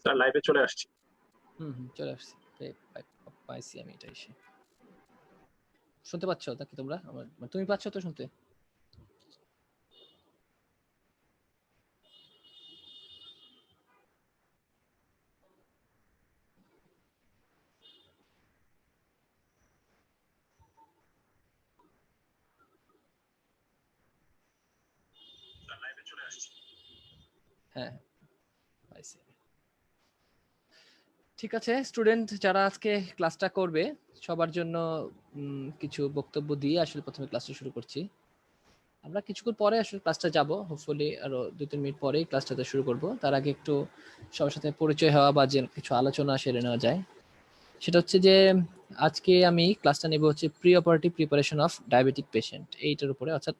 Sir লাইভে চলে আসছি। চলে আসছি। পাইছি আমি এটা এসে। শুনতে পাচ্ছ নাকি তোমরা? তুমি পাচ্ছ তো শুনতে? লাইভে চলে আসছি। হ্যাঁ, পাইছি। ঠিক আছে, স্টুডেন্ট যারা আজকে ক্লাসটা করবে সবার জন্য কিছু বক্তব্য দিয়ে আসলে প্রথমে ক্লাসটা শুরু করছি। আমরা কিছুক্ষণ পরে আসলে ক্লাসটা যাব, হোপফুলি আরো 2-3 মিনিট পরেই ক্লাসটাতে শুরু করব। তার আগে একটু সবার সাথে পরিচয় হওয়া বা যে কিছু আলোচনা সেরে নেওয়া যায়। সেটা হচ্ছে যে আজকে আমি ক্লাসটা নেব হচ্ছে pre operative preparation of diabetic patient, এইটার উপরে। অর্থাৎ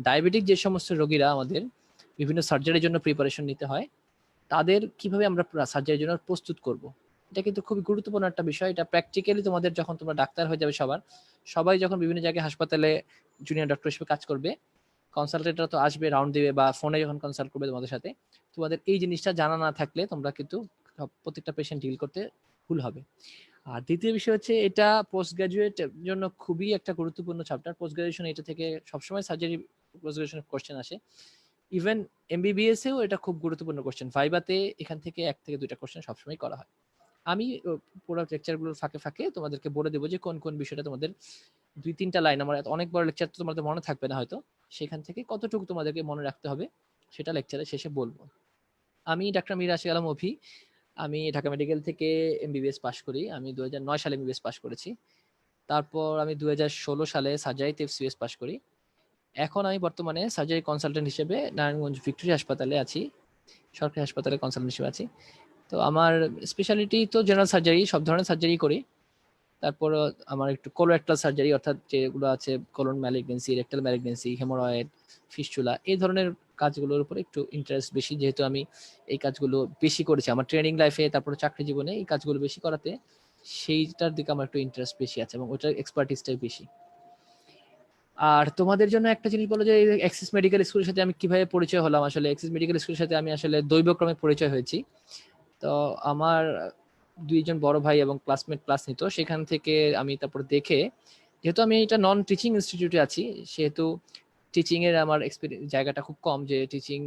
ডায়াবেটিক যে সমস্ত রোগীরা আমাদের বিভিন্ন সার্জারির জন্য প্রিপারেশন নিতে হয়, তাদের কিভাবে আমরা সার্জারির জন্য প্রস্তুত করব। এটা কিন্তু খুবই গুরুত্বপূর্ণ একটা বিষয়। এটা প্র্যাকটিক্যালি তোমাদের যখন তোমরা ডাক্তার হয়ে যাবে সবাই যখন বিভিন্ন জায়গায় হাসপাতালে জুনিয়র ডক্টর হিসেবে কাজ করবে, কনসালটেন্টরা তো আসবে, রাউন্ড দিবে বা ফোনে যখন কনসাল্ট করবে তোমাদের সাথে, তোমাদের এই জিনিসটা জানা না থাকলে তোমরা কিন্তু প্রত্যেকটা পেশেন্ট ডিল করতে ভুল হবে। আর দ্বিতীয় বিষয় হচ্ছে এটা পোস্ট গ্রাজুয়েট জন্য খুবই একটা গুরুত্বপূর্ণ চ্যাপ্টার। পোস্ট গ্রাজুয়েশন এটা থেকে সবসময় সার্জারি পোস্ট গ্রাজুয়েশন কোশ্চেন আসে। ইভেন এমবিবিএস এও এটা খুব গুরুত্বপূর্ণ কোশ্চেন। ভাইভাতে এখান থেকে 1 থেকে 2টা কোশ্চেন সবসময় করা হয়। আমি পুরো লেকচারগুলোর ফাঁকে ফাঁকে তোমাদেরকে বলে দেবো যে কোন কোন বিষয়টা তোমাদের 2-3টা লাইন, আমার অনেক বড় লেকচার তো তোমাদের মনে থাকবে না হয়তো, সেখান থেকে কতটুকু তোমাদেরকে মনে রাখতে হবে সেটা লেকচারের শেষে বলবো। আমি ডাক্তার মীর আশিক আলম অভি। আমি ঢাকা মেডিকেল থেকে এমবিবিএস পাশ করি। আমি 2009 সালে এমবিবিএস পাশ করেছি। তারপর আমি 2016 সালে সার্জারিতে এফসিএস পাশ করি। এখন আমি বর্তমানে সার্জারি কনসালটেন্ট হিসেবে নারায়ণগঞ্জ ভিক্টোরিয়া হাসপাতালে আছি, সরকারি হাসপাতালে কনসালটেন্ট হিসেবে আছি। তো আমার স্পেশালিটি তো জেনারেল সার্জারি, সব ধরনের সার্জারি করি। তারপর আমার একটু কোলোরেক্টাল সার্জারি, অর্থাৎ যেগুলো আছে colon malignancy, rectal malignancy, haemorrhoid, fistula, এই ধরনের কাজগুলোর উপর একটু ইন্টারেস্ট বেশি, যেহেতু আমি এই কাজগুলো বেশি করেছি আমার ট্রেনিং লাইফে, তারপর চাকরি জীবনে এই কাজগুলো বেশি করাতে সেইটার দিকে আমার একটু ইন্টারেস্ট বেশি আছে এবং ওটার এক্সপার্টিসটাই বেশি। আর তোমাদের জন্য একটা জিনিস বলো যে এক্সিস মেডিকেল স্কুলের সাথে আমি কিভাবে পরিচয় হলাম। আসলে এক্সিস মেডিকেল স্কুলের সাথে আমি আসলে দৈবক্রমে পরিচয় হয়েছি। তো আমার 2জন বড় ভাই এবং ক্লাসমেট ক্লাস নিত, সেখান থেকে আমি তারপর দেখে, যেহেতু আমি এটা নন টিচিং ইনস্টিটিউটে আছি, সেহেতু টিচিং এর আমার জায়গাটা খুব কম, যে টিচিং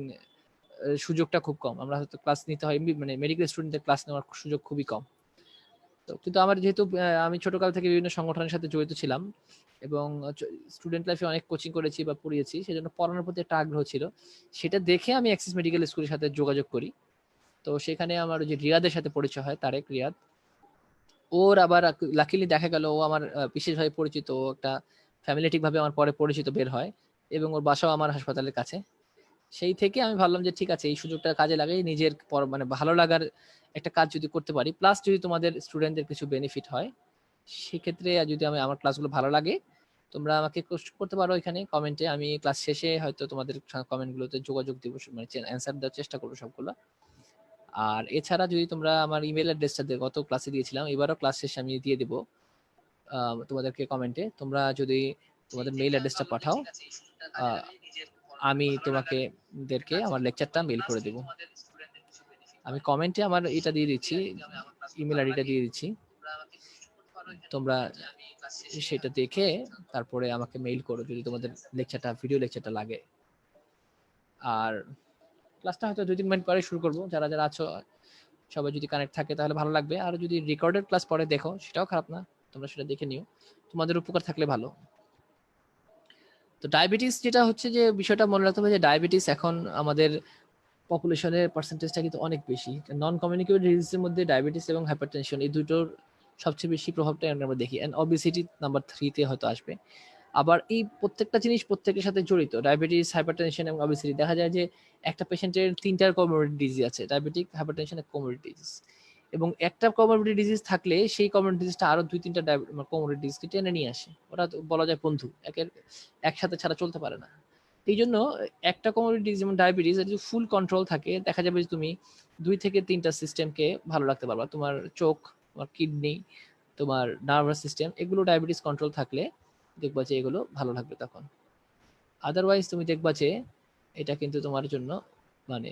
সুযোগটা খুব কম। আমরা হয়তো ক্লাস নিতে হয়, মানে মেডিকেল স্টুডেন্টদের ক্লাস নেওয়ার সুযোগ খুবই কম। তো কিন্তু আমার যেহেতু আমি ছোটকাল থেকে বিভিন্ন সংগঠনের সাথে জড়িত ছিলাম এবং স্টুডেন্ট লাইফে অনেক কোচিং করেছি বা পড়িয়েছি, সেজন্য পড়ানোর প্রতি একটা আগ্রহ ছিল। সেটা দেখে আমি অ্যাক্সিস মেডিকেল স্কুলের সাথে যোগাযোগ করি। তো সেখানে আমার যে রিয়াদের সাথে পরিচয় হয়, তারেক রিয়াদ। ওর আবার লাকিলি দেখা গেল ও আমার বিশেষভাবে পরিচিত, ও একটা ফ্যামিলিটিক ভাবে আমার পরে পরিচিত বের হয় এবং ওর বাসাও আমার হাসপাতালের কাছে। সেই থেকে আমি ভাবলাম যে ঠিক আছে, এই সুযোগটা কাজে লাগাই, নিজের মানে ভালো লাগার একটা কাজ যদি করতে পারি, প্লাস যদি তোমাদের স্টুডেন্টদের কিছু বেনিফিট হয়, সেক্ষেত্রে যদি আমার ক্লাসগুলো ভালো লাগে, তোমরা আমাকে করতে পারো এখানে কমেন্টে। আমি ক্লাস শেষে হয়তো তোমাদের কমেন্টগুলোতে যোগাযোগ দিব, মানে অ্যান্সার দেওয়ার চেষ্টা করবো সবগুলো। আর এছাড়া যদি তোমরা আমার ইমেল অ্যাড্রেসটা গত ক্লাসে দিয়েছিলাম, এবারও ক্লাস শেষে আমি দিয়ে দেবো তোমাদেরকে কমেন্টে। তোমরা যদি তোমাদের মেইল অ্যাড্রেসটা পাঠাও, আমি তোমাদেরকে আমার লেকচারটা মেইল করে দেবো। আমি কমেন্টে আমার এটা দিয়ে দিচ্ছি, ইমেল আইডিটা দিয়ে দিচ্ছি। তোমরা সেটা দেখে তারপরে আমাকে মেইল করো যদি তোমাদের লেকচারটা, ভিডিও লেকচারটা লাগে। আর ক্লাসটা হয়তো 2-3 মিনিট পরে শুরু করবো। যারা যারা আছো সবাই যদি কানেক্ট থাকে তাহলে ভালো লাগবে। আর যদি রেকর্ডেড ক্লাস পরে দেখো সেটাও খারাপ না, তোমরা সেটা দেখে নিও, তোমাদের উপকার থাকলে ভালো। তো ডায়াবেটিস যেটা হচ্ছে, যে বিষয়টা মনে রাখতে হবে যে ডায়াবেটিস এখন আমাদের পপুলেশনের পার্সেন্টেজটা কিন্তু অনেক বেশি। নন কমিউনিকেবল ডিজিজের মধ্যে ডায়াবেটিস এবং হাইপারটেনশন এই দুটোর সবচেয়ে বেশি প্রভাবটা আমরা দেখি, এন্ড অবেসিটি নাম্বার 3-তে হয়তো আসবে। আবার এই প্রত্যেকটা জিনিস প্রত্যেকের সাথে জড়িত, ডায়াবেটিস, হাইপারটেনশন এবং অবেসিটি। দেখা যায় যে একটা পেশেন্টের 3টার কমোরবিড ডিজিজ আছে, ডায়াবেটিক, হাইপারটেনশন, কমোরবিড ডিজিজ। এবং একটা কমোরবিড ডিজিজ থাকলে সেই কমোরবিড ডিজিজটা আরো 2-3টা কমোরবিড ডিজিজকে টেনে নিয়ে আসে। ওরা বলা যায় বন্ধু, একসাথে ছাড়া চলতে পারে না। এই জন্য একটা কমোরবিড ডিজিজ যেমন ডায়াবেটিস, যদি ফুল কন্ট্রোল থাকে, দেখা যাবে যে তুমি 2 থেকে 3টা সিস্টেমকে ভালো রাখতে পারবা। তোমার চোখ, তোমার কিডনি, তোমার নার্ভাস সিস্টেম, এগুলো ডায়াবেটিস কন্ট্রোল থাকলে দেখবা যে এগুলো ভালো লাগবে তখন। আদারওয়াইজ তুমি দেখবা যে এটা কিন্তু তোমার জন্য মানে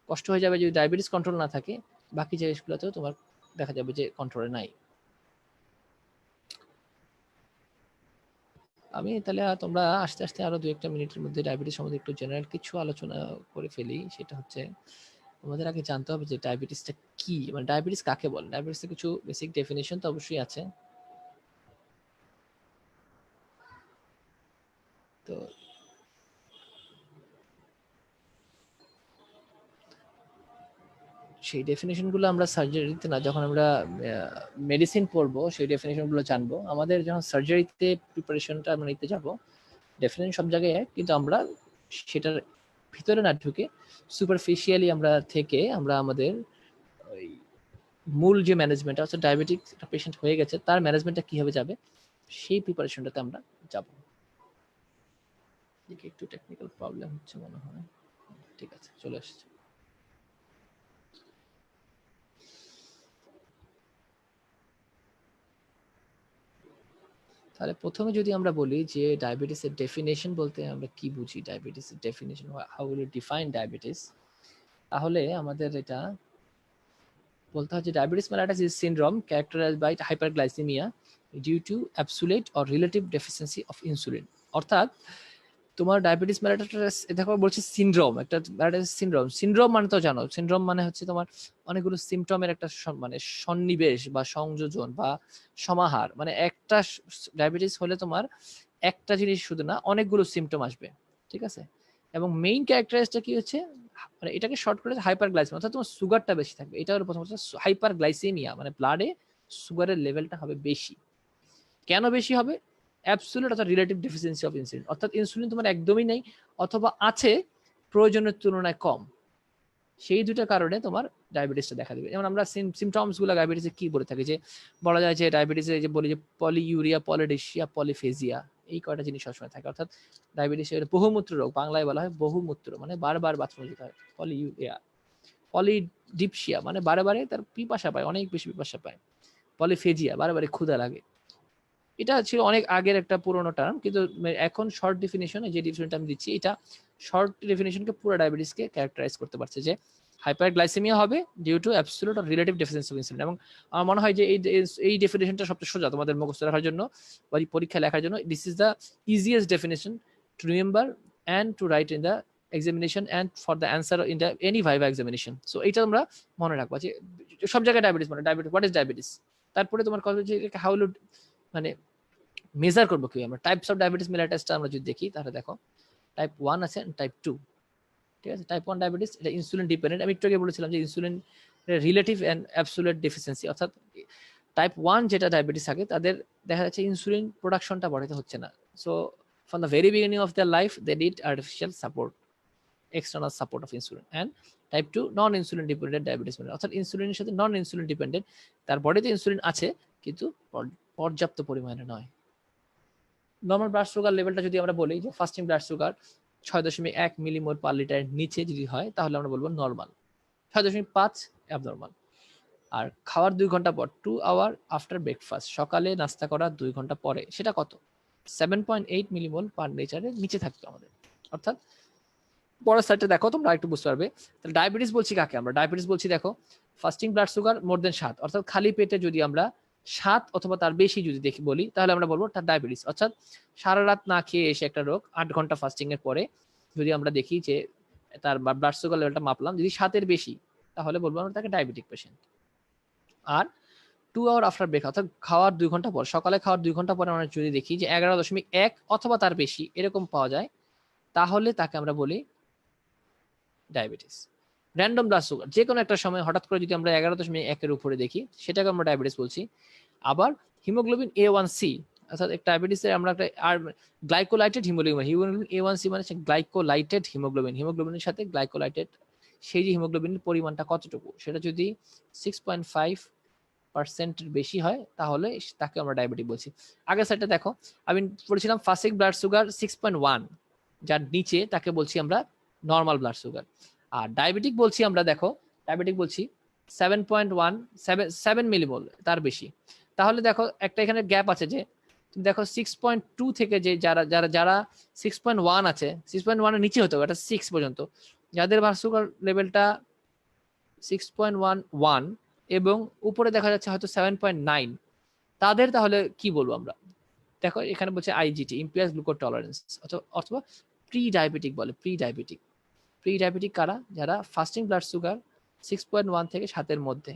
কষ্ট হয়ে যাবে যদি ডায়াবেটিস কন্ট্রোল না থাকে। বাকি জিনিসগুলোতেও তোমার দেখা যাবে যে কন্ট্রোলে নাই। আমি তাহলে তোমরা আস্তে আস্তে আরো 2-1 মিনিটের মধ্যে ডায়াবেটিস সম্বন্ধে একটু জেনারেল কিছু আলোচনা করে ফেলি। সেটা হচ্ছে আমাদের আগে জানতে হবে যে ডায়াবেটিসটা কি, মানে ডায়াবেটিস কাকে বলে। ডায়াবেটিসের কিছু বেসিক ডেফিনেশন তো অবশ্যই আছে। তো সেই ডেফিনেশনগুলো আমরা সার্জারিতে না, যখন আমরা মেডিসিন পড়বো সেই ডেফিনেশনগুলো জানবো। আমাদের যখন সার্জারিতে প্রিপারেশনটা আমরা নিতে যাবো, ডেফিনেশন সব জায়গায় এক, কিন্তু আমরা সেটার ভিতরে না ঢুকে সুপারফিশিয়ালি আমরা থেকে আমরা আমাদের ওই মূল যে ম্যানেজমেন্ট অর্থাৎ ডায়াবেটিক পেশেন্ট হয়ে গেছে তার ম্যানেজমেন্টটা কিভাবে যাবে সেই প্রিপারেশনটাতে আমরা যাব। দেখি একটু টেকনিক্যাল প্রবলেম হচ্ছে মনে হয়। ঠিক আছে, চলে আসছে। তাহলে প্রথমে যদি আমরা বলি যে ডায়াবেটিসের ডেফিনেশন বলতে আমরা কি বুঝি, ডায়াবেটিসের definition, how will you define diabetes, তাহলে আমাদের এটা বলতে হয় যে diabetes mellitus is syndrome characterized by hyperglycemia due to absolute or relative deficiency of insulin। অর্থাৎ তোমার ডায়াবেটিস mellitus, দেখো বলছি সিনড্রোম, একটা mellitus সিনড্রোম। সিনড্রোম মানে তো জানো, সিনড্রোম মানে হচ্ছে তোমার অনেকগুলো সিমটমের একটা মানে সন্নিবেশ বা সংযোজন বা সমাহার। মানে একটা ডায়াবেটিস হলে তোমার একটা জিনিস শুধু না, অনেকগুলো সিমটম আসবে, ঠিক আছে। এবং মেইন ক্যারেক্টারাইজটা কি হচ্ছে, মানে এটাকে শর্ট করে হাইপারগ্লাইসেমিয়া, অর্থাৎ তোমার সুগারটা বেশি থাকবে। এটা হলো প্রথম হচ্ছে হাইপারগ্লাইসেমিয়া, মানে ব্লাডে সুগারের লেভেলটা হবে বেশি। কেন বেশি হবে? অ্যাবসলিউট অর্থাৎ রিলেটিভ ডেফিসিয়েন্সি অফ ইনসুলিন, অর্থাৎ ইনসুলিন তোমার একদমই নেই অথবা আছে প্রয়োজনের তুলনায় কম। সেই দুটো কারণে তোমার ডায়াবেটিসটা দেখা দেবে। যেমন আমরা সিমটমস গুলো ডায়াবেটিসে কি বলে থাকি, যে বলা যায় যে ডায়াবেটিসে যে বলি যে পলিইউরিয়া, পলিডিশিয়া, পলিফেজিয়া, এই কয়টা জিনিস সবসময় থাকে। অর্থাৎ ডায়াবেটিসের বহুমূত্র রোগ, বাংলায় বলা হয় বহুমূত্র, মানে বারবার বাথরুমে যেতে হয়। পলিইউরিয়া, পলিডিপসিয়া মানে বারে বারে তার পিপাসা পায়, অনেক বেশি পিপাসা পায়। পলিফেজিয়া বারে বারে ক্ষুধা লাগে। এটা ছিল অনেক আগের একটা পুরোনো টার্ম, কিন্তু এখন শর্ট ডেফিনিশনে যে ডেফিনিশনটা আমি দিচ্ছি, এটা শর্ট ডেফিনিশনকে পুরো ডায়াবেটিসকে ক্যারেক্টারাইজ করতে পারছে যে হাইপারগ্লাইসেমিয়া হবে due to absolute or relative deficiency of insulin. এবং আমার মনে হয় যে এই ডেফিনিশনটা সবচেয়ে সোজা তোমাদের মুখস্থ রাখার জন্য বা পরীক্ষা লেখার জন্য। This is the easiest definition to remember and to write in the examination and for the answer in the any viva examination. So এইটা আমরা মনে রাখবো যে সব জায়গায় ডায়াবেটিস, মানে ডায়াবেটিস, হোয়াট ইজ ডায়াবেটিস। তারপরে তোমার কথা হচ্ছে হাউ উইল মানে মেজার করবো কি আমরা। টাইপস অফ ডায়াবেটিস মেলাটাসটা আমরা যদি দেখি, তাহলে দেখো টাইপ 1 আছে এন্ড টাইপ 2, ঠিক আছে। টাইপ 1 ডায়াবেটিস এটা ইনসুলিন ডিপেন্ডেন্ট। আমি একটু আগে বলেছিলাম যে insulin relative and absolute deficiency, অর্থাৎ টাইপ 1 যেটা ডায়াবেটিস থাকে তাদের দেখা যাচ্ছে ইনসুলিন প্রোডাকশনটা বাড়াতে হচ্ছে না। So from the very beginning of their life they need artificial support, external support of insulin. And type 2 non insulin dependent diabetes, অর্থাৎ ইনসুলিনের সাথে নন ইনসুলিন ডিপেন্ডেন্ট, তার বডিতে ইনসুলিন আছে কিন্তু পর্যাপ্ত পরিমাণে নয়। নর্মাল ব্লাড সুগার লেভেলটা যদি আমরা বলি যে ফাস্টিং ব্লাড সুগার 6.1 মিলিমোল পার লিটারের নিচে যদি হয় তাহলে আমরা বলবো নর্মাল, 6.5 অ্যাবনর্মাল। আর খাওয়ার 2 ঘন্টা পর, 2 আওয়ার আফটার ব্রেকফাস্ট, সকালে নাস্তা করার 2 ঘন্টা পরে, সেটা কত? 7.8 মিলিমোল পার লিটারের নিচে থাকতো আমাদের। অর্থাৎ বড় সাইডটা দেখো তোমরা একটু বুঝতে পারবে। তাহলে ডায়াবেটিস বলছি কাকে আমরা? ডায়াবেটিস বলছি দেখো ফাস্টিং ব্লাড সুগার মোর দেন 7, অর্থাৎ খালি পেটে যদি আমরা 7 অথবা তার বেশি যদি দেখি বলি তাহলে আমরা বলবো তার ডায়াবেটিস। অর্থাৎ সারা রাত না খেয়ে এসে একটা রোগ 8 ঘন্টা ফাস্টিং এর পরে যদি আমরা দেখি যে তার ব্লাড সুগার লেভেলটা মাপলাম যদি 7 এর বেশি, তাহলে বলবো আমরা তাকে ডায়াবেটিক পেশেন্ট। আর 2 আওয়ার আফটার ব্রেক, অর্থাৎ খাওয়ার 2 ঘন্টা পর, সকালে খাওয়ার 2 ঘন্টা পরে আমরা যদি দেখি যে 11.1 অথবা তার বেশি এরকম পাওয়া যায়, তাহলে তাকে আমরা বলি ডায়াবেটিস। র্যান্ডম ব্লাড সুগার যে কোনো একটা সময় হঠাৎ করে যদি আমরা 11.1 এর উপরে দেখি, সেটাকে আমরা ডায়াবেটিস বলছি। আবার হিমোগ্লোবিন A1C, অর্থাৎ ডায়াবেটিসের আমরা একটা আর গ্লাইকোলাইটেড হিমোগ্লোবিন, হিমোগ্লোবিন A1C মানে গ্লাইকোলাইটেড হিমোগ্লোবিন, হিমোগ্লোবিনের সাথে গ্লাইকোলাইটেড সেই যে হিমোগ্লোবিনের পরিমাণটা কতটুকু, সেটা যদি 6.5% বেশি হয় তাহলে তাকে আমরা ডায়াবেটিক বলছি। আগের সাইডটা দেখো আমি বলেছিলাম ফাস্টিং ব্লাড সুগার 6.1, যার নিচে তাকে বলছি আমরা নর্মাল ব্লাড সুগার। আর ডায়াবেটিক বলছি আমরা, দেখো ডায়াবেটিক বলছি 7.1, 7 মিলিমোল তার বেশি। তাহলে দেখো একটা এখানে গ্যাপ আছে যে তুমি দেখো 6.2 থেকে যে যারা যারা যারা 6.1 আছে, 6.1 এর নিচে হতে হবে, এটা 6 পর্যন্ত, যাদের ব্লাড সুগার লেভেলটা 6.11 এবং উপরে দেখা যাচ্ছে হয়তো 7.9, তাদের তাহলে কি বলবো আমরা? দেখো এখানে বলছে আইজিটি, ইম্পিয়ার্ড গ্লুকোজ টলারেন্স, অথবা প্রি ডায়াবেটিক বলে। প্রি ডায়াবেটিক কারা? যারা ফাস্টিং ব্লাড সুগার 6.1 থেকে 7 মধ্যে,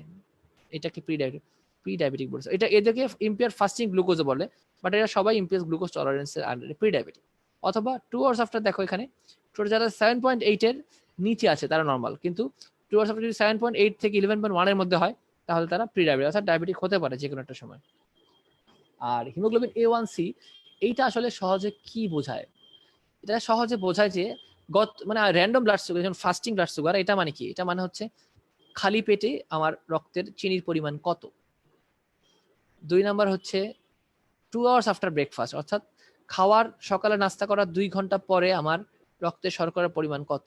এটাকে প্রি ডায়াবেটিক বলছে। এটা এদেরকে ইম্পিয়ার ফাস্টিং গ্লুকোজও বলে, বাট এরা সবাই ইম্পিয়ার গ্লুকোজ টলারেন্সের আন্ডারে প্রি ডায়াবেটিক। অথবা 2 আওয়ার্স আফটার, দেখো এখানে যারা 7.8 এর নিচে আছে তারা নর্মাল, কিন্তু 2 আওয়ার্স আফটার যদি 7.8 থেকে 11.1 এর মধ্যে হয় তাহলে তারা প্রি ডায়াবেটিক, অর্থাৎ ডায়াবেটিক হতে পারে যে কোনো একটা সময়। আর হিমোগ্লোবিন A1C, এইটা আসলে সহজে কি বোঝায়? এটা সহজে বোঝায় যে মানে র্যান্ডম ব্লাড সুগার, যেমন ফাস্টিং ব্লাড সুগার, এটা মানে কি? এটা মানে হচ্ছে খালি পেটে আমার রক্তের চিনির পরিমাণ কত। 2 নাম্বার হচ্ছে 2 আওয়ার্স আফটার ব্রেকফাস্ট, অর্থাৎ খাওয়ার, সকালে নাস্তা করার 2 ঘন্টা পরে আমার রক্তের শর্করার পরিমাণ কত।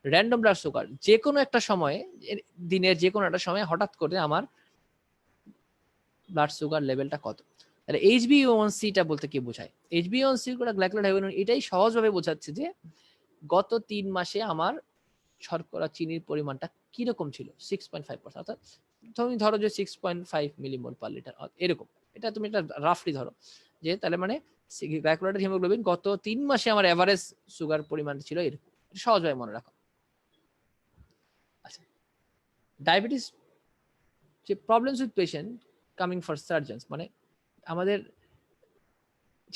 র্যান্ডম ব্লাড সুগার, যে কোনো একটা সময়ে, দিনের যে কোনো একটা সময়ে হঠাৎ করে আমার ব্লাড সুগার লেভেলটা কত। তাহলে HbA1c-টা বলতে কি বোঝায়? HbA1c গ্লাইকোলাইড, এটাই সহজভাবে বোঝাচ্ছে যে গত 3 মাসে আমার শর্করা চিনির পরিমাণটা কিরকম ছিল। 6.5%, অর্থাৎ তুমি ধরো যে 6.5 মিলিমোল পার লিটার এরকম। এটা তুমি এটা রাফলি ধরো যে তাহলে মানে গ্লাইকোলাইটেড হিমোগ্লোবিন গত 3 মাসে আমার এভারেজ সুগার পরিমাণ ছিল এরকম। এটা সহজভাবে মনে রাখো। আচ্ছা, ডায়াবেটিস যে problems with patient coming for surgeons, মানে আমাদের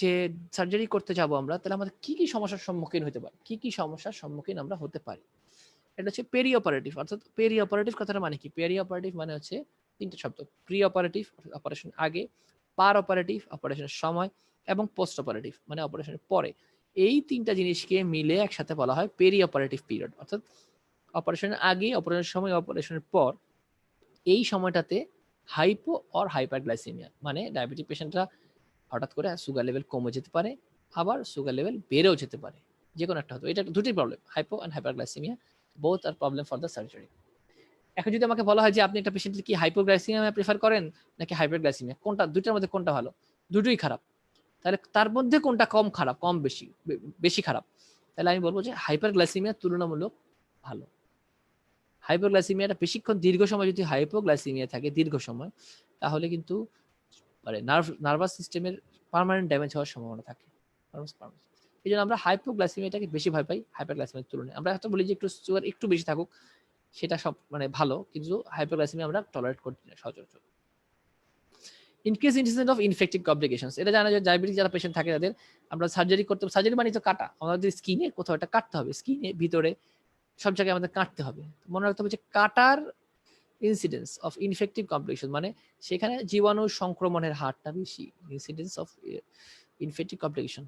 যে সার্জারি করতে যাব আমরা, তাহলে আমাদের কি কি সমস্যার সম্মুখীন হতে পারে, কি কি সমস্যার সম্মুখীন আমরা হতে পারি। এটা হচ্ছে পেরি অপারেটিভ, অর্থাৎ পেরি অপারেটিভ কথাটা মানে কি? পেরি অপারেটিভ মানে হচ্ছে 3টে শব্দ: প্রি অপারেটিভ অপারেশন আগে, পার অপারেটিভ অপারেশনের সময়, এবং পোস্ট অপারেটিভ মানে অপারেশনের পরে। এই 3টা জিনিসকে মিলে একসাথে বলা হয় পেরি অপারেটিভ পিরিয়ড, অর্থাৎ অপারেশনের আগে, অপারেশনের সময়, অপারেশনের পর। এই সময়টাতে হাইপো অর হাইপারগ্লাইসেমিয়া, মানে ডায়াবেটিক পেশেন্টরা হঠাৎ করে সুগার লেভেল কমে যেতে পারে, আবার সুগার লেভেল বেড়েও যেতে পারে, যে কোনো একটা হতো। এটা দুটি problem, hypo and hyperglycaemia, both are problem for the surgery. এখন যদি আমাকে বলা হয় যে আপনি একটা পেশেন্টের কি হাইপোগ্লাইসেমিয়া প্রেফার করেন নাকি হাইপারগ্লাইসেমিয়া, কোনটা? দুইটার মধ্যে কোনটা ভালো? দুটোই খারাপ। তাহলে তার মধ্যে কোনটা কম খারাপ, কম বেশি, বেশি খারাপ? তাহলে আমি বলবো যে হাইপারগ্লাইসেমিয়া তুলনামূলক ভালো। হাইপোগ্লাইসেমিয়াটা বেশিক্ষণ, দীর্ঘ সময় যদি হাইপোগ্লাইসেমিয়া থাকে দীর্ঘ সময়, তাহলে কিন্তু মানে নার্ভাস সিস্টেমের পার্মানেন্ট ড্যামেজ হওয়ার সম্ভাবনা থাকে। এই জন্য আমরা হাইপোগ্লাইসেমিয়াটাকে বেশি ভয় পাই হাইপারগ্লাইসেমিয়ার তুলনায়। আমরা হয়তো বলি যে একটু সুগার একটু বেশি থাকুক, সেটা সব মানে ভালো, কিন্তু হাইপোগ্লাইসেমিয়া আমরা টলারেট করতে না সচরাচর। Increase incident of infective complications, এটা জানা যায় ডায়াবেটিস যারা পেশেন্ট থাকে তাদের আমরা সার্জারি করতে, সার্জারি মানে তো কাটা, আমাদের স্কিনে কোথাও একটা কাটতে হবে, স্কিনে ভিতরে সব জায়গায় আমাদের কাটতে হবে। মনে রাখতে হবে যে কাটার ইনসিডেন্স অফ ইনফেক্টিভ কমপ্লিকেশন মানে সেখানে জীবাণু সংক্রমণের হারটা বেশি। ইনসিডেন্স অফ ইনফেক্টিভ কমপ্লিকেশন,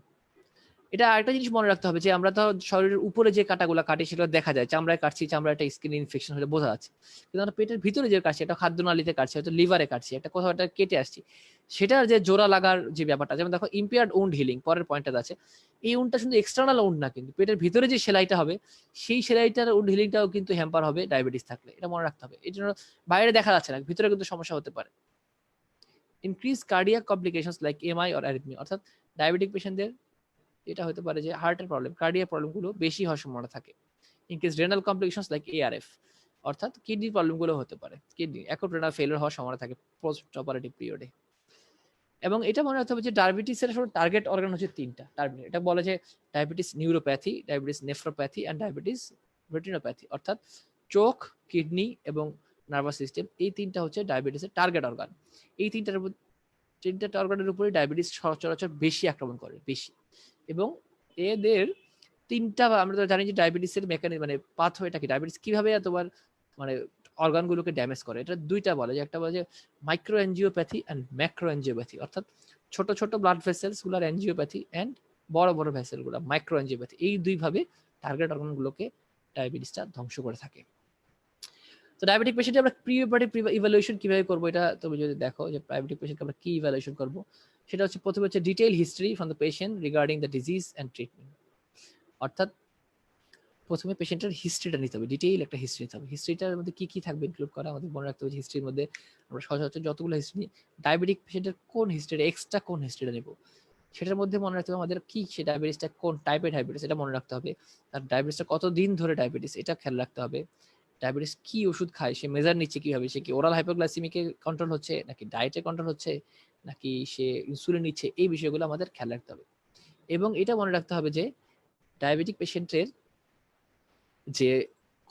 এটা আরেকটা জিনিস মনে রাখতে হবে যে আমরা তো শরীরের উপরে যে কাটাগুলো কাটি সেগুলো দেখা যায়, চামড়ায় কাটছি, চামড়ায় একটা স্কিন ইনফেকশন হলে বোঝা যাচ্ছে। কিন্তু আমরা পেটের ভিতরে যে কাটছি, একটা খাদ্যনালীতে কাটছি, হয়তো লিভারে কাটছি, একটা কোথাও একটা কেটে আসছি, সেটার যে জোড়া লাগার যে ব্যাপারটা, যেমন দেখো ইম্পেয়ার্ড উন্ড হিলিং, পরের পয়েন্টটা আছে, এই উন্ডটা শুধু এক্সটার্নাল উন্ড না, কিন্তু পেটের ভিতরে যে সেলাইটা হবে সেই সেলাইটার উন্ড হিলিংটাও কিন্তু হ্যাম্পার হবে ডায়াবেটিস থাকলে, এটা মনে রাখতে হবে। এই জন্য বাইরে দেখা যাচ্ছে না, ভিতরে কিন্তু সমস্যা হতে পারে। Increase cardiac complications like MI or arrhythmia, অর্থাৎ ডায়াবেটিক পেশেন্টদের এটা হতে পারে যে হার্টের প্রবলেম, কার্ডিয়াক প্রবলেমগুলো বেশি হওয়ার সম্ভাবনা থাকে। ইনকেস রেনাল কমপ্লিকেশনস লাইক ARF, অর্থাৎ কিডনির প্রবলেমগুলো হতে পারে, কিডনি অ্যাকুট রেনাল ফেলিওর হওয়ার সম্ভাবনা থাকে পোস্ট অপারেটিভ পিরিয়ডে। এবং এটা মনে রাখতে হবে যে ডায়াবেটিসের টার্গেট অর্গান হচ্ছে 3টা। এটা বলে যে diabetes neuropathy, diabetes nephropathy and diabetes retinopathy, অর্থাৎ চোখ, কিডনি এবং নার্ভাস সিস্টেম, এই 3টা হচ্ছে ডায়াবেটিসের টার্গেট অর্গান। এই 3টা অর্গানের উপরে ডায়াবেটিস সচরাচর বেশি আক্রমণ করে, বেশি। এবং এদের 3টা, আমরা তো জানি যে ডায়াবেটিসের মেকানিজম মানে পাথওয়েটা কি, ডায়াবেটিস কিভাবে তোমার মানে অর্গানগুলোকে ড্যামেজ করে, এটা 2টা বলে, যে একটা বলে যে মাইক্রো এনজিওপ্যাথি অ্যান্ড ম্যাক্রো এনজিওপ্যাথি, অর্থাৎ ছোট ছোট ব্লাড ভেসেলস গুলার এনজিওপ্যাথি অ্যান্ড বড় বড় ভেসেল গুলা মাইক্রো এনজিওপ্যাথি। এই 2 ভাবে টার্গেট অর্গানগুলোকে ডায়াবেটিসটা ধ্বংস করে থাকে। তো ডায়াবেটিক পেশেন্টে আমরা প্রি অপারেটিভ ইভ্যালুয়েশন কিভাবে করবো, এটা তুমি যদি দেখো যে ডায়াবেটিক পেশেন্টকে আমরা কি ইভ্যালুয়েশন করবো, সেটা হচ্ছে প্রথমে হচ্ছে detail history from the patient regarding the disease and treatment, অর্থাৎ প্রথমে পেশেন্টের হিস্ট্রিটা নিতে হবে, ডিটেইল একটা হিস্ট্রি নিতে হবে। হিস্ট্রিটার মধ্যে কি কি থাকবে ইনক্লুড করা আমাদের মনে রাখতে হবে। হিস্ট্রির মধ্যে আমরা সচরাচর যতগুলো হিস্ট্রি নিই, ডায়াবেটিক পেশেন্টের কোন হিস্ট্রিটা, এক্সট্রা কোন হিস্ট্রিটা নেব, সেটার মধ্যে মনে রাখতে হবে আমাদের কি, সে ডায়াবেটিসটা কোন টাইপের ডায়াবেটিস এটা মনে রাখতে হবে, তার ডায়াবেটিসটা কতদিন ধরে ডায়াবেটিস এটা খেয়াল রাখতে হবে, ডায়াবেটিস কি ওষুধ খায়, সে মেজার নিচ্ছে কিভাবে, সে কি ওরাল হাইপোগ্লাইসেমিকে কন্ট্রোল হচ্ছে নাকি ডায়েটে কন্ট্রোল হচ্ছে নাকি সে ইনসুলিন নিচ্ছে, এই বিষয়গুলো আমাদের খেয়াল রাখতে হবে। এবং এটা মনে রাখতে হবে যে ডায়াবেটিক পেশেন্টের যে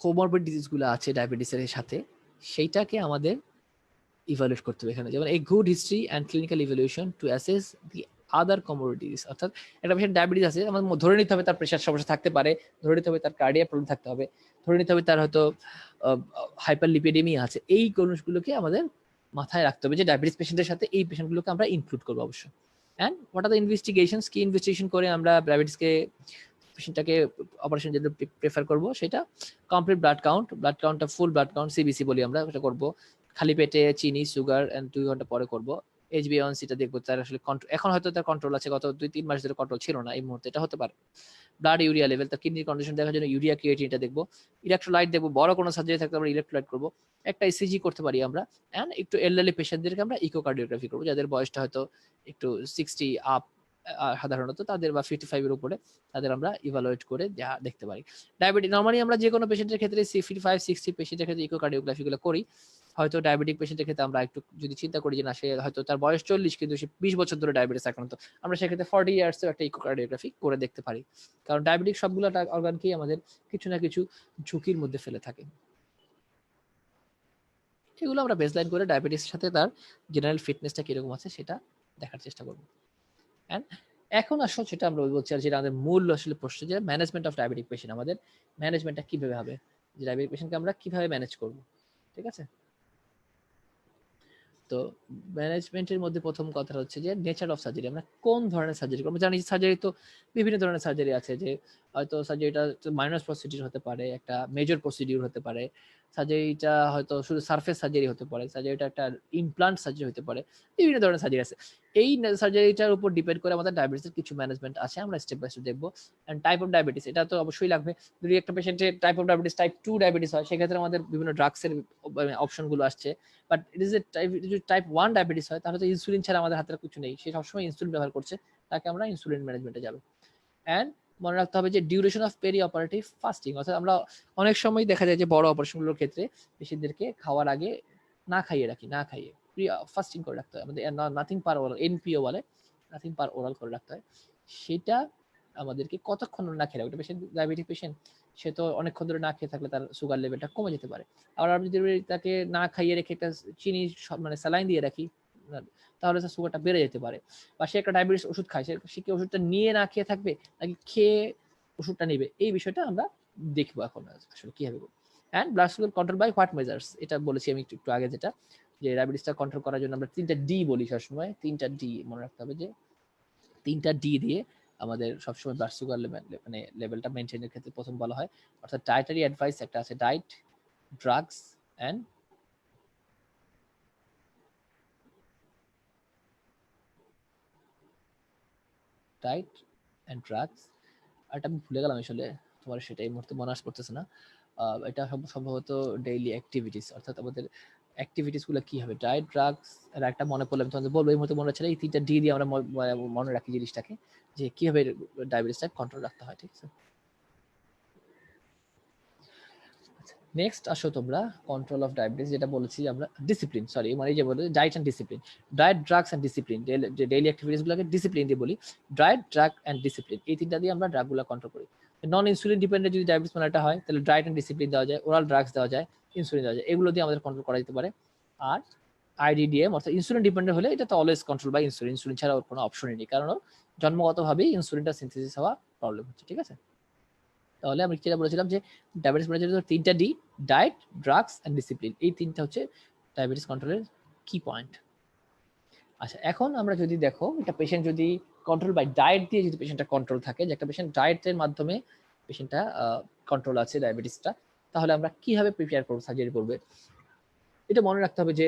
কোমরবিড ডিজিজগুলো আছে ডায়াবেটিসের সাথে, সেইটাকে আমাদের ইভালুয়েট করতে হবে এখানে। যেমন এই good history and clinical evaluation to assess the other comorbidities, অর্থাৎ একটা পেশেন্ট ডায়াবেটিস আছে, আমাদের ধরে নিতে হবে তার প্রেশার সমস্যা থাকতে পারে, ধরে নিতে হবে তার কার্ডিয়াক প্রবলেম থাকতে হবে, ধরে নিতে হবে তার হয়তো হাইপারলিপিডেমিয়া আছে। এই জিনিসগুলোকে আমাদের মাথায় রাখতে হবে যে ডায়াবেটিস পেশেন্টের সাথে এই পেশেন্টগুলোকে আমরা ইনক্লুড করবো অবশ্যই। And what are the investigations, কি ইনভেস্টিগেশন করে আমরা ডায়াবেটিসকে পেশেন্টটাকে অপারেশন যেটা প্রেফার করবো সেটা কমপ্লিট ব্লাড কাউন্টটা ফুল ব্লাড কাউন্ট সিবিসি বলি আমরা, সেটা করবো। খালি পেটে চিনি সুগার এন্ড 2 ঘন্টা পরে করব। HbA1c-টা দেখবো তার আসলে কন্ট্রোল, এখন হয়তো তার কন্ট্রোল আছে, গত 2-3 মাস ধরে কন্ট্রোল ছিল না, এই মুহূর্তে এটা হতে পারে। ব্লাড ইউরিয়া লেভেল, তার কিডনির কন্ডিশন দেখার জন্য ইউরিয়া ক্রিয়েটিনটা দেখবো। ইলেকট্রোলাইট দেখবো, বড় কোনো সার্জারি থাকলে আমরা ইলেকট্রোলাইট করবো। একটা ইসিজি করতে পারি আমরা। এন্ড একটু এলডারলি পেশেন্টদেরকে আমরা ইকোকার্ডিওগ্রাফি করবো, যাদের বয়সটা হয়তো একটু 60 আপ, সাধারণত তাদের, বা 55 এর উপরে, তাদের আমরা ইভালুয়েট করে দেখতে পারি। ডায়াবেটিক নরমালি আমরা যে কোনো পেশেন্টের ক্ষেত্রে 55-60 পেশেন্টের ক্ষেত্রে ইকোকার্ডিওগ্রাফি গুলো করি। হয়তো ডায়াবেটিক পেশেন্টের ক্ষেত্রে আমরা একটু যদি চিন্তা করি যে না, সে হয়তো তার বয়স 40 কিন্তু সে 20 বছর ধরে ডায়াবেটিস আক্রান্ত, আমরা সেক্ষেত্রে 40 ইয়ার্সের একটা ইকোকার্ডিওগ্রাফি করে দেখতে পারি। কারণ ডায়াবেটিক সবগুলো অর্গানকেই আমাদের কিছু না কিছু ঝুঁকির মধ্যে ফেলে থাকে। এগুলো আমরা বেসলাইন করে ডায়াবেটিসের সাথে তার জেনারেল ফিটনেসটা কিরকম আছে সেটা দেখার চেষ্টা করব। এন্ড এখন আসলে যেটা আমরা বলছি, আর যেটা আমাদের মূল আসলে প্রশ্ন, যে ম্যানেজমেন্ট অফ ডায়াবেটিক পেশেন্ট, আমাদের ম্যানেজমেন্টটা কিভাবে হবে, যে ডায়াবেটিক পেশেন্টকে আমরা কিভাবে ম্যানেজ করব। ঠিক আছে, তো ম্যানেজমেন্টের মধ্যে প্রথম কথা হচ্ছে যে নেচার অফ সার্জারি, আমরা কোন ধরনের সার্জারি করবো। জানি সার্জারি তো বিভিন্ন ধরনের সার্জারি আছে, যে হয়তো সার্জারিটা মাইনর প্রসিডিউর হতে পারে, একটা মেজর প্রসিডিউর হতে পারে, সার্জারিটা হয়তো শুধু সারফেস সার্জারি হতে পারে, সার্জারিটা একটা ইমপ্লান্ট সার্জারি হতে পারে, বিভিন্ন ধরনের সার্জারি আছে। এই সার্জারিটার উপর ডিপেন্ড করে আমাদের ডায়াবেটিসের কিছু ম্যানেজমেন্ট আছে, আমরা স্টেপ বাই স্টেপ দেখবো। এন্ড টাইপ অফ ডায়াবেটিস, এটা তো অবশ্যই লাগবে। যদি একটা পেশেন্টের type of diabetes type 2 diabetes হয়, সেক্ষেত্রে আমাদের বিভিন্ন ড্রাগসের অপশনগুলো আসছে। But it is a type 1 diabetes হয়, তাহলে তো ইনসুলিন ছাড়া আমাদের হাতে কিছু নেই, সে সবসময় ইনসুলিন ব্যবহার করছে, তাকে আমরা ইনসুলিন ম্যানেজমেন্টে যাবো। এন্ড মনে রাখতে হবে যে duration of perioperative fasting, অর্থাৎ আমরা অনেক সময় দেখা যায় যে বড় অপারেশনগুলোর ক্ষেত্রে পেশেন্টদেরকে খাওয়ার আগে না খাইয়ে রাখি, না খাইয়ে ফাস্টিং করে রাখতে হয় আমাদের, নাথিং পার ওরাল, এনপিও বলে, নাথিং পার ওরাল করে রাখতে হয়। সেটা আমাদেরকে কতক্ষণ না খেয়ে রাখবে, পেশেন্ট ডায়াবেটিক পেশেন্ট, সে তো অনেকক্ষণ ধরে না খেয়ে থাকলে তার সুগার লেভেলটা কমে যেতে পারে। আবার আমি যদি তাকে না খাইয়ে রেখে একটা চিনি মানে স্যালাইন দিয়ে রাখি, তাহলে তার সুগারটা বেড়ে যেতে পারে। বা সে একটা ডায়াবেটিস ওষুধ খায়, সে কি ওষুধটা নিয়ে না খেয়ে থাকবে নাকি খেয়ে ওষুধটা নেবে, এই বিষয়টা আমরা দেখবো এখন আসলে কিভাবে। And blood sugar control by what measures, এটা বলেছি আমি একটু আগে, যেটা যে ডায়াবেটিসটা কন্ট্রোল করার জন্য আমরা 3টা ডি বলি সবসময়, 3টা ডি মনে রাখতে হবে, যে 3টা ডি দিয়ে আমাদের সবসময় ব্লাড সুগার মানে লেভেলটা মেনটেনের ক্ষেত্রে প্রথম বলা হয়। অর্থাৎ ডায়েটারি অ্যাডভাইস একটা আছে, diet, drugs and diet and drugs, আর এটা আমি ভুলে গেলাম আসলে, তোমার সেটা এই মুহূর্তে মনে পড়তেছে না। এটা সম্ভবত ডেইলি অ্যাক্টিভিটিস, অর্থাৎ আমাদের অ্যাক্টিভিটিস গুলো কি হবে, ডায়েট, ড্রাগস, আর একটা মনে পড়লে আমি তোমাদের বলবো, এই মুহূর্তে মনে হচ্ছে এই 3টা ডি দিয়ে আমরা মনে রাখি জিনিসটাকে, যে কিভাবে ডায়াবেটিসটা কন্ট্রোল রাখতে হয়। ঠিক আছে, নেক্সট আসো তোমরা কন্ট্রোল অফ ডায়াবেটিস, যেটা বলেছি আমরা ডিসিপ্লিন, সরি মানে এই যে বলে diet and discipline, diet, drugs and discipline, যে ডেইলি অ্যাক্টিভিটিস গুলোকে ডিসিপ্লিন দিয়ে বলি। ডায়েট, ড্রাগ অ্যান্ড ডিসিপ্লিন, এই 3টা দিয়ে আমরা ড্রাগগুলো কন্ট্রোল করি। নন ইনসুলিন ডিপেন্ডেন্ট যদি ডায়াবেটিস মানেটা হয়, তাহলে ডায়েট অ্যান্ড ডিসিপ্লিন দেওয়া যায়, ওরাল ড্রাগস দেওয়া যায়, ইনসুলিন দেওয়া যায়, এগুলো দিয়ে আমাদের কন্ট্রোল করা যেতে পারে। আর আইডিডিএম অর্থাৎ ইনসুলিন ডিপেন্ডেন্ট হলে এটা তো always control by insulin, insulin ছাড়া ওর কোনো অপশনই নেই, কারণ জন্মগতভাবেই ইনসুলিনটা সিনথেসিস হওয়া প্রবলেম হচ্ছে। ঠিক আছে, তাহলে আমি যেটা বলেছিলাম যে ডায়াবেটিস ম্যানেজমেন্টের 3টা D, diet, drugs and discipline, এই 3টা হচ্ছে ডায়াবেটিস কন্ট্রোলের কি পয়েন্ট। আচ্ছা, এখন আমরা যদি দেখো একটা পেশেন্ট যদি কন্ট্রোল বাই ডায়েট দিয়ে যদি পেশেন্টটা কন্ট্রোল থাকে, যে একটা পেশেন্ট ডায়েটের মাধ্যমে পেশেন্টটা কন্ট্রোল আছে ডায়াবেটিসটা, তাহলে আমরা কিভাবে প্রিপেয়ার করবো, সার্জারি করবে, এটা মনে রাখতে হবে যে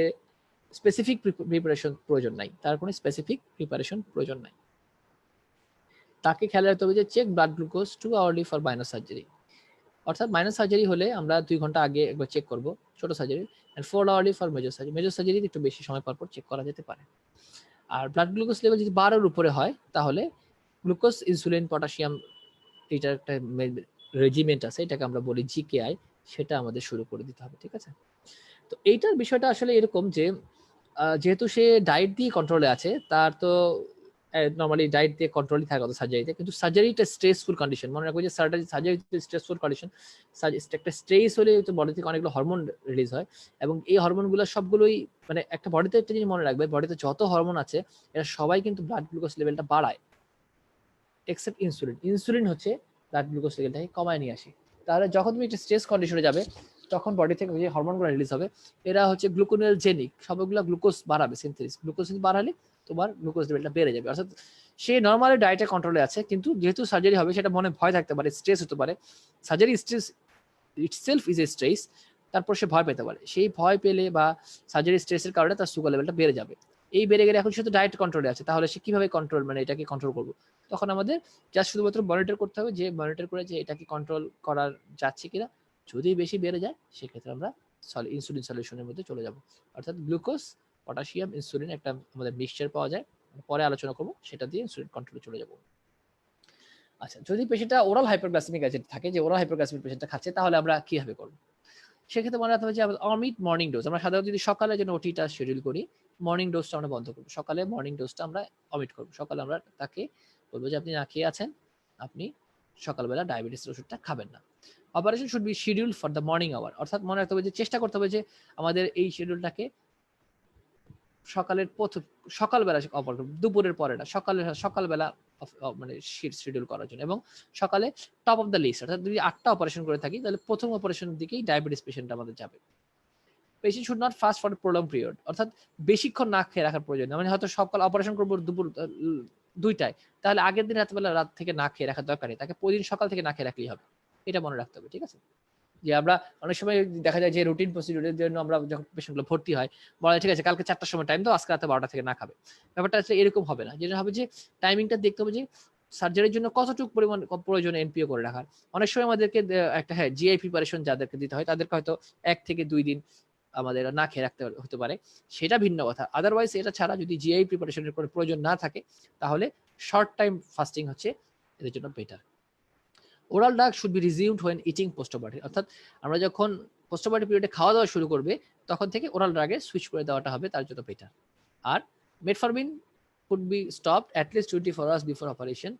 স্পেসিফিক প্রিপারেশন প্রয়োজন নাই, তার কোনো স্পেসিফিক প্রিপারেশন প্রয়োজন নাই। তাকে খেয়াল রাখতে হবে যে check blood glucose 2 hourly for minor surgery, অর্থাৎ মাইনর সার্জারি হলে আমরা 2 ঘন্টা আগে একবার চেক করব, ছোট surgery, and 4 hourly for major surgery, major surgery একটু বেশি সময় পর চেক করা যেতে পারে। আর ব্লাড গ্লুকোজ লেভেল যদি 12 এর উপরে হয়, তাহলে গ্লুকোজ, ইনসুলিন, পটাশিয়াম, এটার একটা রেজিমেন্ট আছে, এটাকে আমরা বলি জিকেআই, সেটা আমাদের শুরু করে দিতে হবে, ঠিক আছে? তো এইটার বিষয়টা আসলে এরকম যে যেহেতু সে ডায়েট দিয়ে কন্ট্রোলে আছে, তার তো নর্মালি ডায়েট দিয়ে কন্ট্রোলই থাকে অত সার্জারিতে, কিন্তু সার্জারিটা স্ট্রেসফুল কন্ডিশন, মনে রাখবো যে সার্জারি স্ট্রেসফুল কন্ডিশন। একটা স্ট্রেস হলে তো বডি থেকে অনেকগুলো হরমোন রিলিজ হয়, এবং এই হরমোনগুলো সবগুলোই মানে একটা বডিতে একটা জিনিস মনে রাখবে, বডিতে যত হরমোন আছে এরা সবাই কিন্তু ব্লাড গ্লুকোজ লেভেলটা বাড়ায়, এক্সেপ্ট ইনসুলিন। ইনসুলিন হচ্ছে ব্লাড গ্লুকোজ লেভেলটাকে কমায় নিয়ে আসে। তাহলে যখন তুমি একটা স্ট্রেস কন্ডিশনে যাবে, তখন বডি থেকে যে হরমোনগুলো রিলিজ হবে এরা হচ্ছে গ্লুকোনেলজেনিক, সবগুলো গ্লুকোজ বাড়াবে, সিনথেসিস গ্লুকোজ বাড়ালে তোমার গ্লুকোজ লেভেলটা বেড়ে যাবে। অর্থাৎ সে নর্মালি ডায়েটে কন্ট্রোলে আছে, কিন্তু যেহেতু সার্জারি হবে সেটা মনে ভয় থাকতে পারে, স্ট্রেস হতে পারে, surgery stress itself is a stress, তারপর সে ভয় পেতে পারে, সেই ভয় পেলে বা সার্জারি স্ট্রেসের কারণে তার সুগার লেভেলটা বেড়ে যাবে। এই বেড়ে গেলে এখন সে তো ডায়েট কন্ট্রোলে আছে, তাহলে সে কিভাবে কন্ট্রোল মানে এটাকে কন্ট্রোল করবো? তখন আমাদের জাস্ট শুধুমাত্র মনিটর করতে হবে, যে মনিটর করে যে এটাকে কন্ট্রোল করা যাচ্ছে কিনা। যদি বেশি বেড়ে যায় সেক্ষেত্রে আমরা ইনসুলিন সলিউশনের মধ্যে চলে যাব। অর্থাৎ গ্লুকোজ, পটাশিয়াম, ইনসুলিন একটা আমাদের মিক্সচার পাওয়া যায়, পরে আলোচনা করবো, সেটা দিয়ে ইনসুলিন কন্ট্রোলে চলে যাব। আচ্ছা, যদি পেশেন্টটা ওরাল হাইপারগ্লাইসেমিক অ্যাসিড থাকে, যে ওরাল হাইপারগ্লাইসেমিক পেশেন্টটা খাচ্ছে, তাহলে আমরা কিভাবে করবো? সেক্ষেত্রে মনে রাখতে হবে যে অমিট মর্নিং ডোজ, আমরা সাধারণত যদি সকালে যেন ওটিটা শিডিউল করি, মর্নিং ডোজটা আমরা বন্ধ করবো, সকালে মর্নিং ডোজটা আমরা অমিট করবো। সকালে আমরা তাকে বলবো যে আপনি না খেয়ে আছেন, আপনি সকালবেলা ডায়াবেটিসের ওষুধটা খাবেন না। Operation should be schedule for the morning hour, অর্থাৎ মনে রাখতে হবে যে চেষ্টা করতে হবে যে আমাদের এই শিডিউলটাকে সকালের সকালবেলা অপারেশন, দুপুরের পরে না, সকালবেলা মানে শিডিউল করার জন্য। এবং সকালে টপ অফ দ্য লিস্ট, অর্থাৎ যদি 8টা অপারেশন করে থাকি, তাহলে প্রথম অপারেশনের দিকেই ডায়াবেটিস পেশেন্ট আমাদের যাবে। Patient should not fast for prolong period, অর্থাৎ বেশিক্ষণ না খেয়ে রাখার প্রয়োজন, মানে হয়তো সকাল অপারেশন করবো দুপুর 2টায়, তাহলে আগের দিন রাতবেলা রাত থেকে না খেয়ে রাখার দরকার নেই, তাকে প্রতিদিন সকাল থেকে না খেয়ে রাখলেই হবে। এটা মনে রাখতে হবে, ঠিক আছে? যে আমরা অনেক সময় দেখা যায় যে রুটিন প্রসিডিউরের জন্য আমরা যখন পেশেন্টগুলো ভর্তি হয়, বলা ঠিক আছে কালকে 4টার সময় টাইম দাও, আজকে রাতে 12টা থেকে না খাবে। ব্যাপারটা আসলে এরকম হবে না, যেটা হবে যে টাইমিংটা দেখতে হবে যে সার্জারির জন্য কতটুকু পরিমাণ প্রয়োজন এনপিও করে রাখার। অনেক সময় আমাদেরকে একটা জিআই প্রিপারেশন যাদেরকে দিতে হয়, তাদেরকে হয়তো 1 থেকে 2 দিন আমাদের না খেয়ে রাখতে হতে পারে, সেটা ভিন্ন কথা। আদারওয়াইজ এটা ছাড়া যদি জিআই প্রিপারেশনের কোনো প্রয়োজন না থাকে, তাহলে শর্ট টাইম ফাস্টিং হচ্ছে এদের জন্য better. Oral drug should be resumed when eating postbiotic, অর্থাৎ আমরা যখন পোস্টোবায়োটিক পিরিয়ডে খাওয়া দাওয়া শুরু করবে, তখন থেকে ওরাল ড্রাগে সুইচ করে দেওয়াটা হবে তার জন্য বেটার। আর metformin could be stopped at least 24 hours before operation,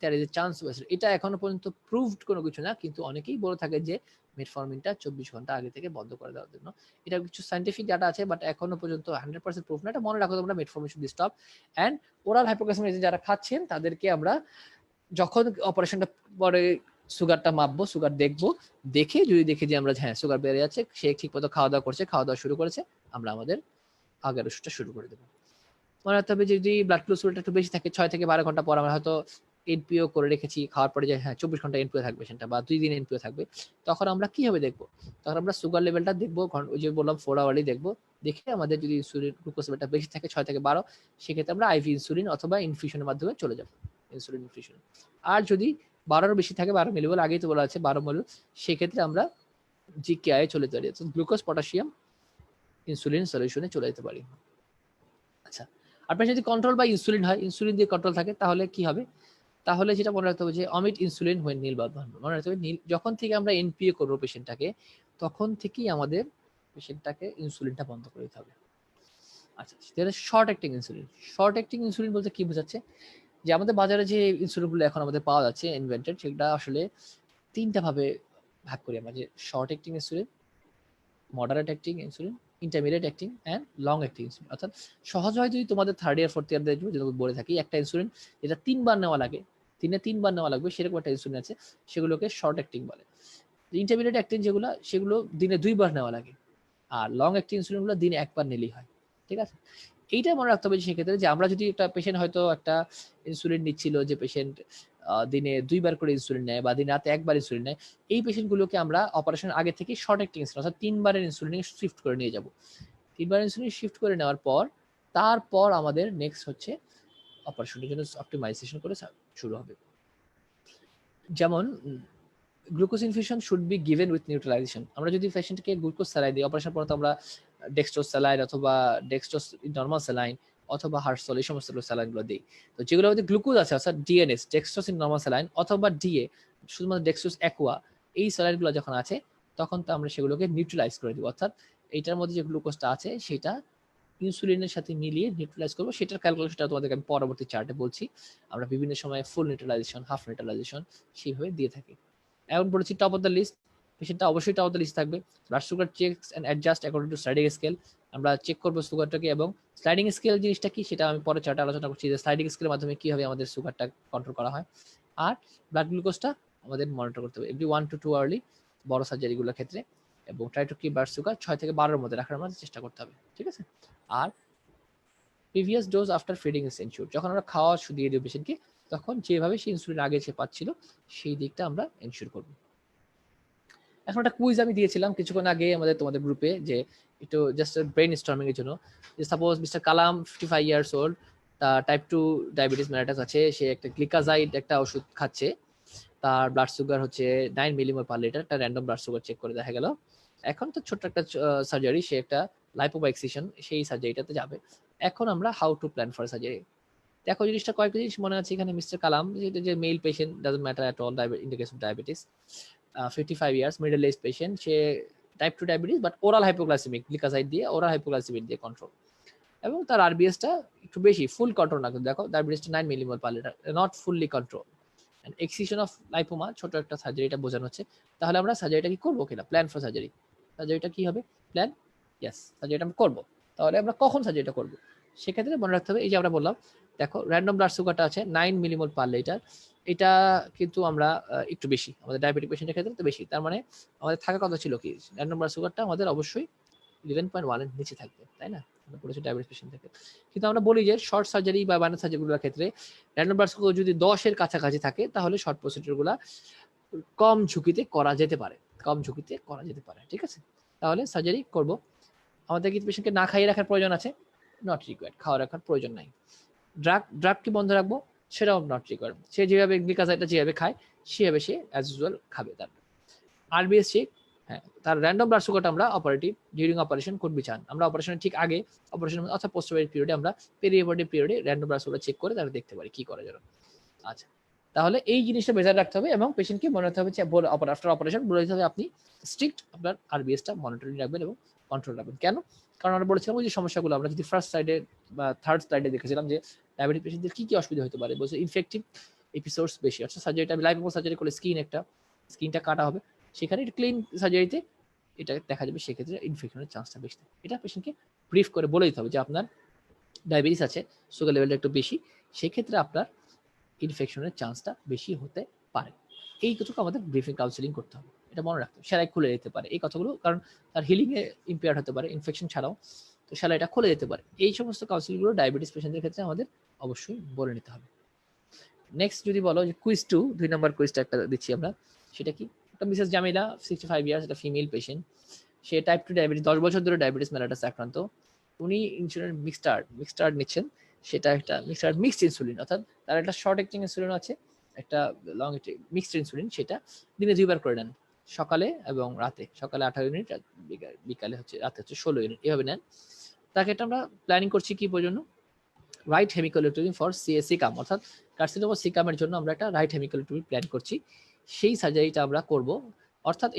there is a chance. এটা এখনো পর্যন্ত প্রুভড কোনো কিছু না, কিন্তু অনেকেই বলে থাকে যে মেটফরমিনটা 24 ঘন্টা আগে থেকে বন্ধ করে দেওয়ার জন্য। এটা কিছু সাইন্টিফিক ডাটা আছে, বাট এখনো পর্যন্ত 100% প্রুফ না। এটা মনে রাখো তোমরা, metformin should be stop. And oral hypoglycemic যারা খাচ্ছেন তাদেরকে আমরা যখন অপারেশনটা পরে সুগারটা মাপবো, সুগার দেখবো, দেখে যদি দেখি যে আমরা হ্যাঁ সুগার বেড়ে যাচ্ছে, সে ঠিক মতো খাওয়া দাওয়া করছে, খাওয়া দাওয়া শুরু করেছে, আমরা আমাদের আগের ওষুধটা শুরু করে দেবো। মনে রাখতে হবে যদি ব্লাড গ্লুকোজ লেভেলটা একটু বেশি থাকে, 6 থেকে 12 ঘন্টা পর আমরা হয়তো এনপিও করে রেখেছি, খাওয়ার পরে যে হ্যাঁ 24 ঘন্টা এনপিও থাকবে সেটা, বা 2 দিন এনপিও থাকবে, তখন আমরা কিভাবে দেখবো? তখন আমরা সুগার লেভেলটা দেখবো, ওই যে বললাম 4 আওয়ারলি দেখবো, দেখে আমাদের যদি ইনসুলিন গ্লুকোজ লেভেলটা বেশি থাকে 6 থেকে 12, সেক্ষেত্রে আমরা আইভি ইনসুলিন অথবা ইনফিউশনের মাধ্যমে চলে যাবো, ইনসুলিন ইনফিউশন। আর যদি 12 বেশি থাকে, 12 মিলিমোল, আগেই তো বলা আছে 12 মিলিমোল, সেক্ষেত্রে আমরা জিকেআই চলে যেতে পারি, গ্লুকোজ পটাশিয়াম ইনসুলিন সলিউশনে চলে যেতে পারি। আচ্ছা, আপনার যদি কন্ট্রোল বা ইনসুলিন হয়, ইনসুলিন দিয়ে কন্ট্রোল থাকে, তাহলে কি হবে? তাহলে যেটা মনে রাখতে হবে যে omit insulin when nil bulb, মনে রাখতে হবে যখন থেকে আমরা এনপিএ করবো পেশেন্টটাকে, তখন থেকেই আমাদের পেশেন্টটাকে ইনসুলিনটা বন্ধ করে দিতে হবে। আচ্ছা, তাহলে short acting insulin. Short acting insulin বলতে কি বোঝাচ্ছে? যে আমাদের বাজারে যে ইনসুলিনগুলো এখন আমাদের পাওয়া যাচ্ছে ইনভেন্টেড, সেটা আসলে 3টা ভাবে ভাগ করি আমরা, যে short acting insulin, moderate acting insulin, intermediate acting and long acting insulin. অর্থাৎ সহজ হয় যদি তোমাদের 3rd ইয়ার 4th ইয়ারদের যদি বলে থাকি, একটা ইনসুলিন যেটা 3 বার নেওয়া লাগে, 3 বার নেওয়া লাগবে, সেরকম একটা ইনসুলিন আছে, সেগুলোকে শর্ট অ্যাক্টিং বলে। ইন্টারমিডিয়েট অ্যাক্টিং যেগুলো, সেগুলো দিনে 2 বার নেওয়া লাগে। আর লং অ্যাক্টিং ইনসুলিনগুলো দিনে 1 বার নিলেই হয়, ঠিক আছে? এইটা মনে রাখতে হবে সেক্ষেত্রে, যে আমরা যদি একটা পেশেন্ট হয়তো একটা ইনসুলিন নিচ্ছিল, যে পেশেন্ট দিনে 2 বার করে ইনসুলিন নেয় বা দিনে রাতে 1 বার ইনসুলিন নেয়, এই পেশেন্টগুলোকে আমরা অপারেশন আগে থেকে শর্ট অ্যাক্টিং ইনসুলিন, অর্থাৎ 3 বারের ইনসুলিন শিফট করে নিয়ে যাব। 3 বার ইনসুলিন শিফট করে নেওয়ার পর, তারপর আমাদের নেক্সট হচ্ছে অপারেশনের জন্য অপটিমাইজেশন করে শুরু হবে। যেমন glucose infusion should be given with neutralisation. আমরা যদি পেশেন্টকে গ্লুকোজ স্যালাইন দিই, অপারেশন পর তো আমরা ডেক্সট্রোজ স্যালাইন অথবা ডেক্সট্রোজ নর্মাল স্যালাইন অথবা হার্সল, এই সমস্ত স্যালাইনগুলো দিই। তো যেগুলো মধ্যে গ্লুকোজ আছে, অর্থাৎ DNS, dextrose in normal saline অথবা ডিএ শুধুমাত্র ডেক্সট্রোজ অ্যাকুয়া, এই স্যালাইনগুলো যখন আছে, তখন তো আমরা সেগুলোকে নিউট্রালাইজ করে দিব, অর্থাৎ এইটার মধ্যে যে গ্লুকোজটা আছে সেটা ইনসুলিনের সাথে মিলিয়ে নিউট্রালাইজ করবো। সেটার ক্যালকুলেশনটা তোমাদেরকে আমি পরবর্তী চার্টে বলছি। আমরা বিভিন্ন সময় ফুল নিউট্রালাইজেশন, হাফ নিউট্রালাইজেশন সেইভাবে দিয়ে থাকি। এখন বলেছি টপ অফ দ্য লিস্ট, পেশেন্টটা অবশ্যই টপ অফ দ্য লিস্ট থাকবে। Blood sugar checks and adjust according to sliding scale. আমরা চেক করবো সুগারটাকে, এবং স্লাইডিং স্কেল জিনিসটা কি সেটা আমি পরে চার্টে আলোচনা করছি, যে স্লাইডিং স্কেলের মাধ্যমে কিভাবে আমাদের সুগারটা কন্ট্রোল করা হয়। আর ব্লাড গ্লুকোজটা আমাদের মনিটর করতে হবে এভরি 1 to 2 আওয়ারলি বড় সার্জারিগুলোর ক্ষেত্রে, এবং try to keep blood sugar 6 থেকে 12 এর মধ্যে রাখার আমাদের চেষ্টা করতে হবে, ঠিক আছে। আর previous dose after feeding is ensure, যখন আমরা খাওয়া দিয়ে দিই পেশেন্টকে, তখন যেভাবে সে ইনসুলিন আগে সে পাচ্ছিল সেই দিকটা আমরা এনশিওর করব। এখন একটা কুইজ আমি দিয়েছিলাম কিছুক্ষণ আগে আমাদের তোমাদের গ্রুপে, যে একটু জাস্ট ব্রেন স্টর্মিং এর জন্য, যে সাপোজ মিস্টার কালাম 55 ইয়ার্স ওল্ড, তার টাইপ 2 ডায়াবেটিস মেলাটাস আছে, সে একটা গ্লিকাজাইড একটা ওষুধ খাচ্ছে, তার ব্লাড সুগার হচ্ছে 9 মিলিমোল পার লিটার, একটা র্যান্ডম ব্লাড সুগার চেক করে দেখা গেল। এখন তো ছোট্ট একটা সার্জারি, সে একটা লাইপোবাইক্সিশন, সেই সার্জারিটাতে যাবে। এখন আমরা how to plan for surgery, দেখো জিনিসটা কয়েকটা জিনিস মনে আছে এখানে। মিস্টার কালাম যে male patient, doesn't matter at all in the case of diabetes, 55 years, middle age patient, সে type 2 diabetes, but oral hypoglycaemic, gliclazide দিয়ে ওরাল হাইপোগ্লাইসেমিক দিয়ে কন্ট্রোল, এবং তার আরবিএসটা একটু বেশি, ফুল কন্ট্রোল না, কিন্তু দেখো ডায়াবেটিসটা 9 millimole per litre, not fully control. Excision of lipoma, ছোট একটা সার্জারি, এটা বোঝানো হচ্ছে। তাহলে আমরা সার্জারিটা কি করবো কিনা, প্ল্যান ফর সার্জারি, সার্জারিটা কি হবে, প্ল্যান, ইয়েস সার্জারিটা আমরা করবো। তাহলে আমরা কখন সার্জারিটা করবো, সেক্ষেত্রে মনে রাখতে হবে, এই যে আমরা বললাম, দেখো র্যান্ডম ব্লাড সুগারটা আছে 9 মিলিমোল পার লিটার, এটা কিন্তু আমরা একটু বেশি, আমাদের ডায়াবেটিক পেশেন্টের ক্ষেত্রে তো বেশি। তার মানে আমাদের থাকার কথা ছিল কি, র্যান্ডম ব্লাড সুগারটা আমাদের অবশ্যই 11.1 এর নিচে থাকবে, তাই না, আমরা বলেছি ডায়াবেটিস পেশেন্ট থেকে। কিন্তু আমরা বলি যে শর্ট সার্জারি বা বাইনারি সার্জারিগুলোর ক্ষেত্রে র্যান্ডম ব্লাড সুগার যদি 10 এর কাছাকাছি থাকে, তাহলে শর্ট প্রসিডিউরগুলো কম ঝুঁকিতে করা যেতে পারে, কম ঝুঁকিতে করা যেতে পারে, ঠিক আছে। তাহলে সার্জারি করব। আমাদের কি পেশেন্টকে না খাইয়ে রাখার প্রয়োজন আছে, নট রিকোয়ার্ড, খাওয়া রাখার প্রয়োজন নাই। ড্রাগ কি বন্ধ রাখবো, সেটাও নট রিকোয়ার্ড, সে যেভাবে গ্লিকাসাইডটা যেভাবে খায় সেভাবে সে অ্যাজ ইউজুয়াল খাবে। তার আরবিএস চেক, হ্যাঁ, তার র্যান্ডম ব্লাড সুগারটা আমরা অপারেটিভ ডিউরিং অপারেশন করবি চান, আমরা অপারেশনের ঠিক আগে, অপারেশন অর্থাৎ পোস্ট অপারেটিভ পিরিয়ডে, আমরা পেরিওডিক পিরিয়ডে র্যান্ডম ব্লাড সুগার চেক করে তাহলে দেখতে পারি কি করা যাবে। আচ্ছা, তাহলে এই জিনিসটা বেজার রাখতে হবে, এবং পেশেন্টকে মনে রাখতে হবে যে আফটার অপারেশন বলে দিতে হবে আপনি স্ট্রিক্ট আপনার আরবিএসটা মনিটরিং রাখবেন এবং কন্ট্রোল রাখবেন। কেন? কারণ আমরা বলেছিলাম ওই যে সমস্যাগুলো আমরা যদি ফার্স্ট সাইডে বা থার্ড স্লাইডে দেখেছিলাম, যে ডায়াবেটিক পেশেন্টদের কি কি অসুবিধা হতে পারে, বলছে ইনফেক্টিভ এপিসোডস বেশি, অর্থাৎ সার্জারিটা লাইপোমা সার্জারি করলে স্কিনটা কাটা হবে, সেখানে ক্লিন সার্জারিতে এটা দেখা যাবে, সেক্ষেত্রে ইনফেকশনের চান্সটা বেশি। এটা পেশেন্টকে ব্রিফ করে বলে দিতে হবে যে আপনার ডায়াবেটিস আছে, সুগার লেভেলটা একটু বেশি, সেক্ষেত্রে আপনার ইনফেকশনের চান্সটা বেশি হতে পারে। এইটুকু আমাদের ব্রিফিং কাউন্সিলিং করতে হবে, এটা মনে রাখতে হবে। সেলাই খুলে যেতে পারে এই কথাগুলো, কারণ তার হিলিং এ ইম্পেয়ার হতে পারে ইনফেকশন ছাড়াও, তো সেলাইটা খুলে যেতে পারে। এই সমস্ত কাউন্সিলিংগুলো ডায়াবেটিস পেশেন্টদের ক্ষেত্রে আমাদের অবশ্যই বলে নিতে হবে। নেক্সট যদি বলো যে কুইজ 2, 2 নম্বর কুইজটা একটা দিচ্ছি আমরা, সেটা কি, একটা মিসেস জামিলা 65 ইয়ার্স, একটা ফিমেল পেশেন্ট, সে টাইপ 2 ডায়াবেটিস, 10 বছর ধরে ডায়াবেটিস মেলাটাস আক্রান্ত। উনি ইনসুলিন মিক্সটার্ড নিচ্ছেন, সেটা একটা মিক্সড ইনসুলিন, অর্থাৎ তার একটা শর্ট অ্যাক্টিং ইনসুলিন আছে, একটা লং মিক্সড ইনসুলিন, সেটা দিনে 2 বার করে নেন, সকালে এবং রাতে, সকালে 18 ইউনিট, বিকালে হচ্ছে রাতে হচ্ছে 16 ইউনিট, এভাবে নেন। তাকে এটা আমরা প্ল্যানিং করছি কি পর্যন্ত, রাইট হেমিকোলেক্টমি ফর সিকাম, অর্থাৎ কার্সিনোমা সিকামের জন্য আমরা একটা রাইট হেমিকোলেক্টমি প্ল্যান করছি, সেই সার্জারিটা আমরা করব। অর্থাৎ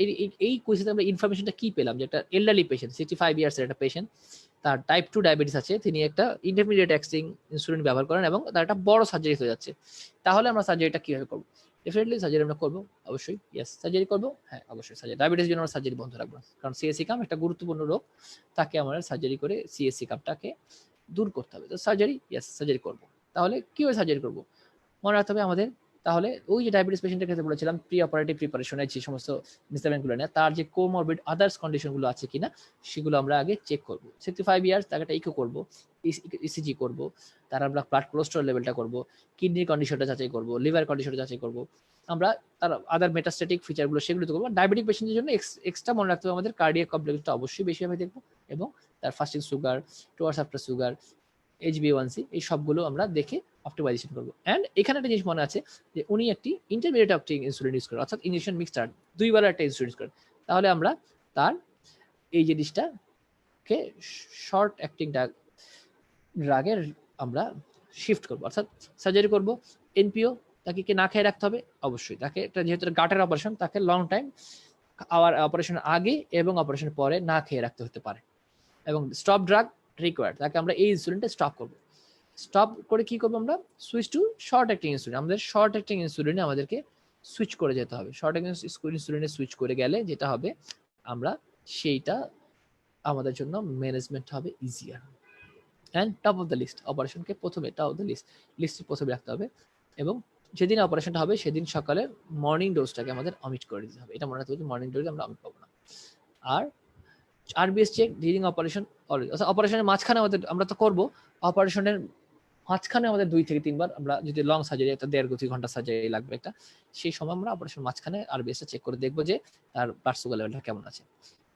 এই কুইজে আমরা ইনফরমেশনটা কি পেলাম, যে একটা এল্ডারলি পেশেন্ট 65 ইয়ার্সের একটা পেশেন্ট, তার টাইপ 2 ডায়াবেটিস আছে, তিনি একটা ইন্টারমিডিয়েট অ্যাক্টিং ইনসুলিন ব্যবহার করেন, এবং তার একটা বড় সার্জারি হয়ে যাচ্ছে। তাহলে আমরা সার্জারিটা কিভাবে করবো, ডেফিনেটলি সার্জারি আমরা করবো, অবশ্যই ইয়েস সার্জারি করবো, হ্যাঁ অবশ্যই সার্জারি। ডায়াবেটিস জন্য আমরা সার্জারি বন্ধ রাখবো, কারণ সিএসি কাম একটা গুরুত্বপূর্ণ রোগ, তাকে আমরা সার্জারি করে সিএসি কামটাকে দূর করতে হবে। তো সার্জারি, ইয়েস সার্জারি করবো। তাহলে কিভাবে সার্জারি করবো, মনে রাখতে হবে আমাদের, তাহলে ওই যে ডায়াবেটিস পেশেন্টের ক্ষেত্রে বলেছিলাম প্রি অপারেটিভ প্রিপারেশনের যে সমস্ত ডিসঅ্যাপয়েন্টগুলো নেয়, তার যে কোমরবিড আদার্স কন্ডিশনগুলো আছে কিনা সেগুলো আমরা আগে চেক করবো। 65 ইয়ার্স, তাকে একটা ইকো করবো, ইসিজি করবো, তার আমরা ব্লাড কোলেস্টেরল লেভেলটা করবো, কিডনির কন্ডিশনটা যাচাই করবো, লিভার কন্ডিশনটা যাচাই করবো, আমরা তার আদার মেটাস্ট্যাটিক ফিচারগুলো সেগুলো তো করবো। ডায়াবেটিক পেশেন্টের জন্য এক্সট্রা মনে রাখতে হবে আমাদের কার্ডিয়াক কমপ্লেক্সটা অবশ্যই বেশিভাবে দেখবো, এবং তার fasting sugar, towards after sugar, HbA1c, এই সবগুলো আমরা দেখে অপটিমাইজেশন করবো। অ্যান্ড এখানে একটা জিনিস মনে আছে যে উনি একটি ইন্টারমিডিয়েট অ্যাক্টিং ইনসুলিন ইউজ করেন, অর্থাৎ ইনজেকশন মিক্সটার 2বার একটা ইনসুলিন ইউজ করেন। তাহলে আমরা তার এই জিনিসটাকে শর্ট অ্যাক্টিং ড্রাগের আমরা শিফট করবো, অর্থাৎ সার্জারি করবো। এনপিও তাকে কি না খেয়ে রাখতে হবে, অবশ্যই তাকে, যেহেতু গাটের অপারেশন, তাকে লং টাইম অপারেশনের আগে এবং অপারেশনের পরে না খেয়ে রাখতে হতে পারে। এবং স্টপ ড্রাগ রিকোয়ার্ড, তাকে আমরা এই ইনসুলিনটা স্টপ করবো। স্টপ করে কি করবো আমরা, switch to short acting insulin. আমাদের শর্ট অ্যাক্টিং ইনসুলিনে আমাদেরকে সুইচ করে যেতে হবে। শর্ট অ্যাক্টিং ইনসুলিনে সুইচ করে গেলে যেটা হবে, আমরা সেইটা আমাদের জন্য ম্যানেজমেন্ট হবে easier. And top of the list, অপারেশনকে প্রথমে টপ অফ দ্য লিস্টের প্রথমে রাখতে হবে। এবং যেদিন অপারেশনটা হবে সেদিন সকালে মর্নিং ডোজটাকে আমাদের অমিট করে দিতে হবে। এটা মনে রাখতে হবে, মর্নিং ডোজ আমরা অমিট পাবো না। আর RBS check during operation always, অর্থাৎ অপারেশনের মাঝখানে আমাদের, আমরা তো করবো অপারেশনের মাঝখানে আমাদের 2 থেকে 3 বার, আমরা যদি লং সার্জারি, একটা 1.5-2 ঘন্টা সার্জারি লাগবে একটা, সেই সময় আমরা অপারেশন মাঝখানে আরবিএসটা চেক করে দেখবো যে তার ব্লাড সুগার লেভেলটা কেমন আছে।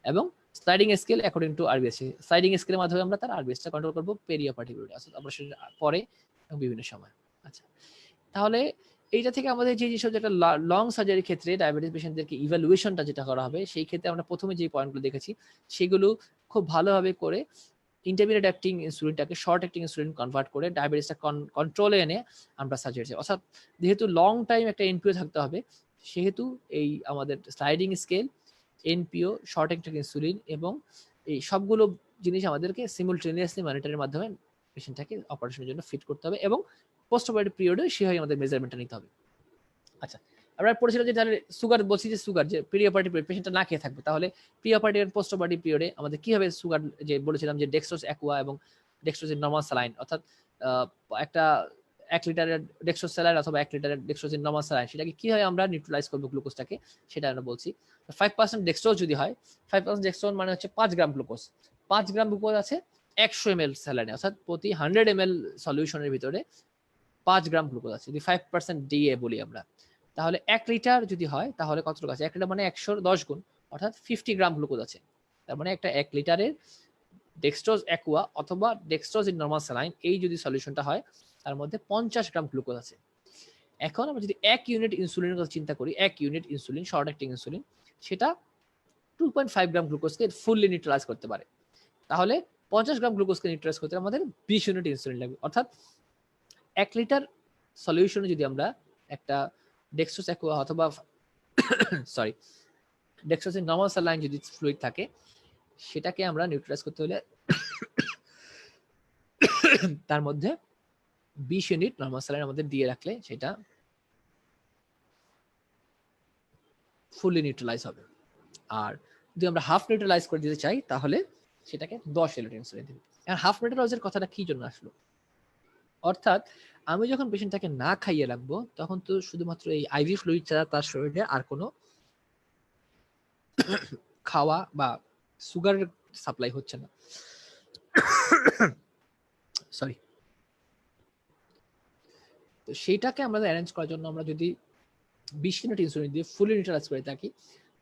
এবং sliding scale according to RBS, sliding স্কেলের মাধ্যমে আমরা তার আরবিএসটা কন্ট্রোল করবো পেরি অপারেটিভ পিরিয়ড, অর্থাৎ অপারেশনের পরে এবং বিভিন্ন সময়। আচ্ছা, তাহলে এইটা থেকে আমাদের যে যেসব যেটা লং সার্জারির ক্ষেত্রে ডায়াবেটিস পেশেন্টদেরকে ইভ্যালুয়েশনটা যেটা করা হবে, সেই ক্ষেত্রে আমরা প্রথমে যে পয়েন্টগুলো দেখেছি সেগুলো খুব ভালোভাবে করে ইন্টারমিডিয়েট অ্যাক্টিং ইনসুলিনটাকে শর্ট অ্যাক্টিং ইনসুলিন কনভার্ট করে ডায়াবেটিসটা কন্ট্রোলে এনে আমরা সার্জারি, অর্থাৎ যেহেতু লং টাইম একটা এনপিও থাকতে হবে, সেহেতু এই আমাদের sliding scale, NPO, short acting insulin এবং এই সবগুলো জিনিস আমাদেরকে সিমুলটেনিয়াসলি মনিটরের মাধ্যমে পেশেন্টটাকে অপারেশনের জন্য ফিট করতে হবে এবং পোস্ট অপারেটিভ পিরিয়ডে সেভাবে আমাদের মেজারমেন্টটা নিতে হবে। আচ্ছা, আমরা পড়েছিলাম যে তাহলে সুগার, বলছি যে সুগার যে প্রি অপারেটিভ পিরিয়ড পেশেন্টটা না খেয়ে থাকবে, তাহলে প্রি অপারেটিভ এবং পোস্ট অপারেটিভ পিরিয়ডে আমাদের কি হবে সুগার, যে বলেছিলাম যে ডেক্সট্রোজ অ্যাকুয়া এবং ডেক্সট্রোজ নরমাল স্যালাইন, অর্থাৎ একটা 1 লিটারের ডেক্সট্রোজ স্যালাইন অথবা 1 লিটারের ডেক্সট্রোজ নরমাল স্যালাইন, সেটাকে কিভাবে আমরা নিউট্রালাইজ করবো গ্লুকোজটাকে, সেটা আমরা বলছি। 5% ডেক্সট্রোজ যদি হয়, 5% ডেক্সট্রোজ মানে হচ্ছে 5 গ্রাম গ্লুকোজ, 5 গ্রাম গ্লুকোজ আছে 100 ml স্যালাইনে, অর্থাৎ প্রতি 100 ml সলিউশনের ভিতরে 5 গ্রাম গ্লুকোজ আছে। যদি 5% ডিএ বলি আমরা, তাহলে 1 লিটার যদি হয় তাহলে কতটুকু আছে, 1 লিটার মানে 110 গুণ, অর্থাৎ 50 গ্রাম গ্লুকোজ আছে। তার মানে একটা 1 লিটারের ডেক্সট্রোজ অ্যাকুয়া অথবা ডেক্সট্রোজ ইন নরমাল স্যালাইন, এই যদি সলিউশনটা হয় তার মধ্যে 50 গ্রাম গ্লুকোজ আছে। এখন আমরা যদি 1 ইউনিট ইনসুলিনের কথা চিন্তা করি, 1 unit insulin, short acting insulin, সেটা 2.5 গ্রাম গ্লুকোজকে ফুললি নিউট্রালাইজ করতে পারে। তাহলে 50 গ্রাম গ্লুকোজকে নিউট্রালাইজ করতে আমাদের 20 ইউনিট ইনসুলিন লাগবে। অর্থাৎ 1 লিটার সলিউশনে যদি আমরা একটা ডেক্সট্রোজ অ্যাকুয়া অথবা sorry dextrose in normal saline যদি ফ্লুইড থাকে, সেটাকে আমরা নিউট্রালাইজ করতে হলে তার মধ্যে 20 ইউনিট নরমাল স্যালাইন আমাদের দিয়ে রাখলে সেটা ফুললি নিউট্রালাইজ হবে। আর যদি আমরা হাফ নিউট্রালাইজ করে দিতে চাই তাহলে সেটাকে 10 ইউনিট ইনসুলিন দিবে। আর হাফ নিউট্রালাইজের কথাটা কি জন্য আসলো, অর্থাৎ আমি যখন পেশেন্টটাকে না খাইয়ে রাখবো তখন তো শুধুমাত্র এই আইভি ফ্লুইড ছাড়া তার শরীরে আর কোনো খাওয়া বা সুগারের সাপ্লাই হচ্ছে না, সরি। তো সেইটাকে আমরা অ্যারেঞ্জ করার জন্য আমরা যদি 20 ইউনিট ইনসুলিন দিয়ে ফুলি নিউট্রালাইজ করে থাকি,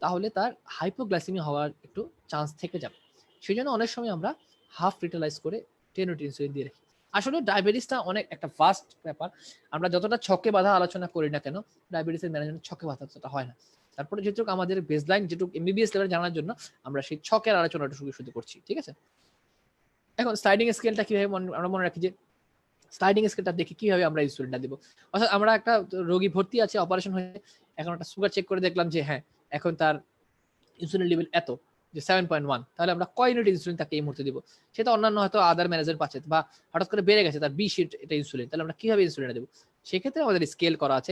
তাহলে তার হাইপোগ্লাইসেমি হওয়ার একটু চান্স থেকে যাবে। সেই জন্য অনেক সময় আমরা হাফ নিউট্রালাইজ করে 10 ইউনিট ইনসুলিন দিয়ে রাখি। আসলে ডায়াবেটিসটা অনেক একটা ফাস্ট ব্যাপার, আমরা যতটা ছকে বাঁধা আলোচনা করি না কেন, ডায়াবেটিসের ম্যানেজমেন্ট ছকে বাঁধা ততটা হয় না। তারপরে যেটুকু আমাদের বেসলাইন, যেটুকু এমবিবিএস লেভেল জানার জন্য আমরা সেই ছকের আলোচনাটা শুরু করছি, ঠিক আছে। এখন স্লাইডিং স্কেলটা কিভাবে আমরা মনে রাখি যে স্লাইডিং স্কেলটা দেখে কিভাবে আমরা ইনসুলিনটা দেবো, অর্থাৎ আমরা একটা রোগী ভর্তি আছে, অপারেশন হয়ে এখন একটা সুগার চেক করে দেখলাম যে হ্যাঁ এখন তার ইনসুলিন লেভেল এত, যে 7.1, তাহলে আমরা কয় ইউনিট ইনসুলিন তাকে এই মুহূর্তে দিব। সেটা অন্যান্য হয়তো আদার ম্যানেজার পাচ্ছে, বা হঠাৎ করে বেড়ে গেছে তার 20 ইউনিট এটা ইনসুলিন, তাহলে আমরা কিভাবে ইনসুলিনটা দেবো। সেক্ষেত্রে আমাদের স্কেল করা আছে,